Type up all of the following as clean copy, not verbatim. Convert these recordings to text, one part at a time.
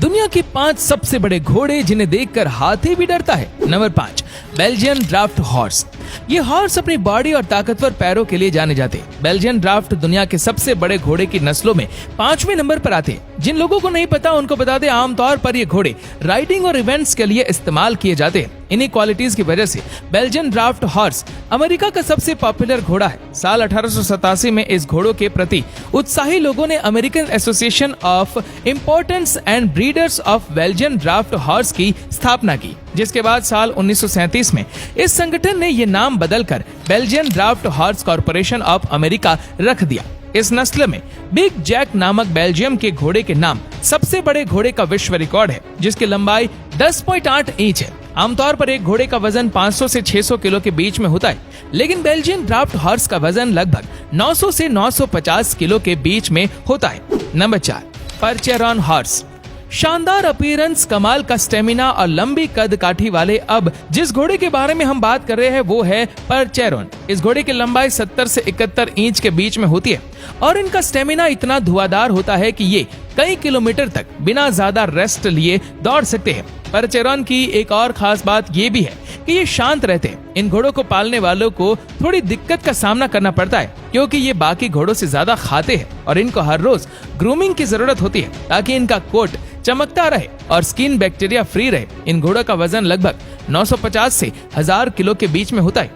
दुनिया के 5 सबसे बड़े घोड़े जिन्हें देखकर हाथी भी डरता है। Number 5, Belgian draft horse. ये हॉर्स अपनी बॉडी और ताकतवर पैरों के लिए जाने जाते हैं। बेल्जियन ड्राफ्ट दुनिया के सबसे बड़े घोड़े की नस्लों में 5वें नंबर पर आते हैं। जिन लोगों को नहीं पता उनको बता दें, आमतौर पर ये घोड़े राइडिंग और इवेंट्स के लिए इस्तेमाल किए जाते हैं। इन्हीं क्वालिटीज की वजह से बेल्जियन ड्राफ्ट हॉर्स अमेरिका का सबसे पॉपुलर घोड़ा है। साल 1887 में इस घोड़ों के प्रति उत्साही लोगों ने American association of importance and breeders of Belgian draft horse की स्थापना की, जिसके बाद साल 1937 में इस संगठन ने ये नाम बदलकर Belgian draft horse corporation of America रख दिया। इस नस्ल में बिग जैक नामक बेल्जियम के घोड़े के नाम सबसे बड़े घोड़े का विश्व रिकॉर्ड है, जिसकी लंबाई 10.8 इंच है। आमतौर पर एक घोड़े का वजन 500 से 600 किलो के बीच में होता है, लेकिन बेल्जियन ड्राफ्ट हॉर्स का वजन लगभग 900 से 950 किलो के बीच में होता है। Number 4, Percheron horse. शानदार अपीयरेंस, कमाल का स्टेमिना और लंबी कद काठी वाले अब जिस घोड़े के बारे में हम बात कर रहे हैं वो है परचेरॉन। इस घोड़े की लंबाई 70 से 71 इंच के बीच में होती है और इनका स्टेमिना इतना धुआंधार होता है कि ये कई किलोमीटर तक बिना ज्यादा रेस्ट लिए दौड़ सकते हैं। परचेरॉन की एक और खास बात ये भी है कि ये शांत रहते हैं। इन घोड़ों को पालने वालों को थोड़ी दिक्कत का सामना करना पड़ता है, क्योंकि ये बाकी घोड़ों से ज्यादा खाते हैं और इनको हर रोज ग्रूमिंग की जरूरत होती है ताकि इनका कोट चमकता रहे और स्किन बैक्टीरिया फ्री रहे। इन घोड़ों का वजन लगभग 950 से 1000 किलो के बीच में होता है।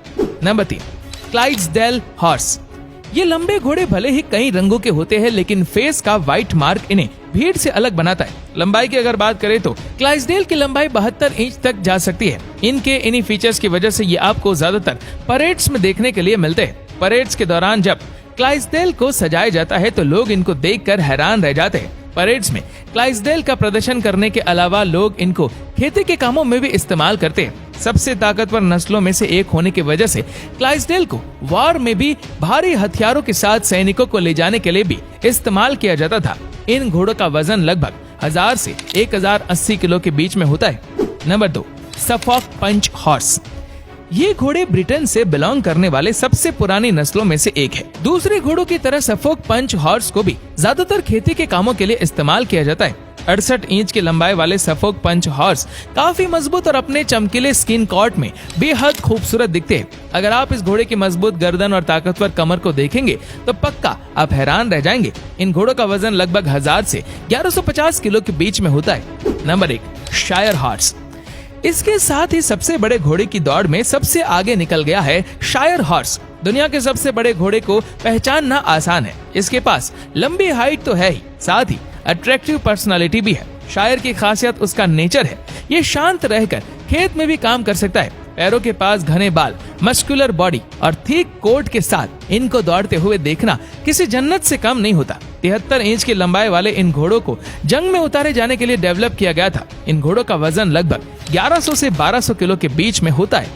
Number 3, Clydesdale horse. ये लंबे घोड़े भले ही कई रंगों के होते हैं, लेकिन फेस का व्हाइट मार्क इन्हें भीड़ से अलग बनाता है। लंबाई की अगर बात करें तो क्लाइड्सडेल की लंबाई 72 इंच तक जा सकती है। इनके इन्हीं फीचर्स की वजह से ये आपको ज्यादातर परेड्स में देखने के लिए मिलते हैं। परेड्स के दौरान जब क्लाइड्सडेल को सजाया जाता है तो लोग इनको देखकर हैरान रह जाते हैं। परेड्स में क्लाइड्सडेल का प्रदर्शन करने के अलावा लोग इनको खेती के कामों में भी इस्तेमाल करते हैं। सबसे ताकतवर नस्लों में से एक होने की वजह से क्लाइड्सडेल को वॉर में भी भारी हथियारों के साथ सैनिकों को ले जाने के लिए भी इस्तेमाल किया जाता था। इन घोड़ों का वजन लगभग 1000 से 1080 किलो के बीच में होता है। नंबर 2, सफोक पंच हॉर्स। ये घोड़े ब्रिटेन से बिलोंग करने वाले सबसे पुरानी नस्लों में से एक है। दूसरे घोड़ों की तरह सफोक पंच हॉर्स को भी ज्यादातर खेती के कामों के लिए इस्तेमाल किया जाता है। 68 इंच की लंबाई वाले सफोक पंच हॉर्स काफी मजबूत और अपने चमकीले स्किन कोट में बेहद खूबसूरत दिखते हैं। अगर आप इस घोड़े की मजबूत गर्दन और ताकतवर कमर को देखेंगे तो पक्का आप हैरान रह जाएंगे। इन घोड़ों का वजन लगभग 1000 से 1150 किलो के बीच में होता है। नंबर 1, शायर हॉर्स। इसके साथ ही सबसे बड़े घोड़े की दौड़ में सबसे आगे निकल गया है शायर हॉर्स। दुनिया के सबसे बड़े घोड़े को पहचानना आसान है। इसके पास लंबी हाइट तो है ही, साथ ही अट्रैक्टिव पर्सनालिटी भी है। शायर की खासियत उसका नेचर है। ये शांत रहकर खेत में भी काम कर सकता है। पैरों के पास घने बाल, मस्कुलर बॉडी और थिक कोट के साथ इनको दौड़ते हुए देखना किसी जन्नत से कम नहीं होता। 73 इंच की लंबाई वाले इन घोड़ों को जंग में उतारे जाने के लिए डेवलप किया गया था। इन घोड़ों का वजन लगभग 1100 से 1200 किलो के बीच में होता है।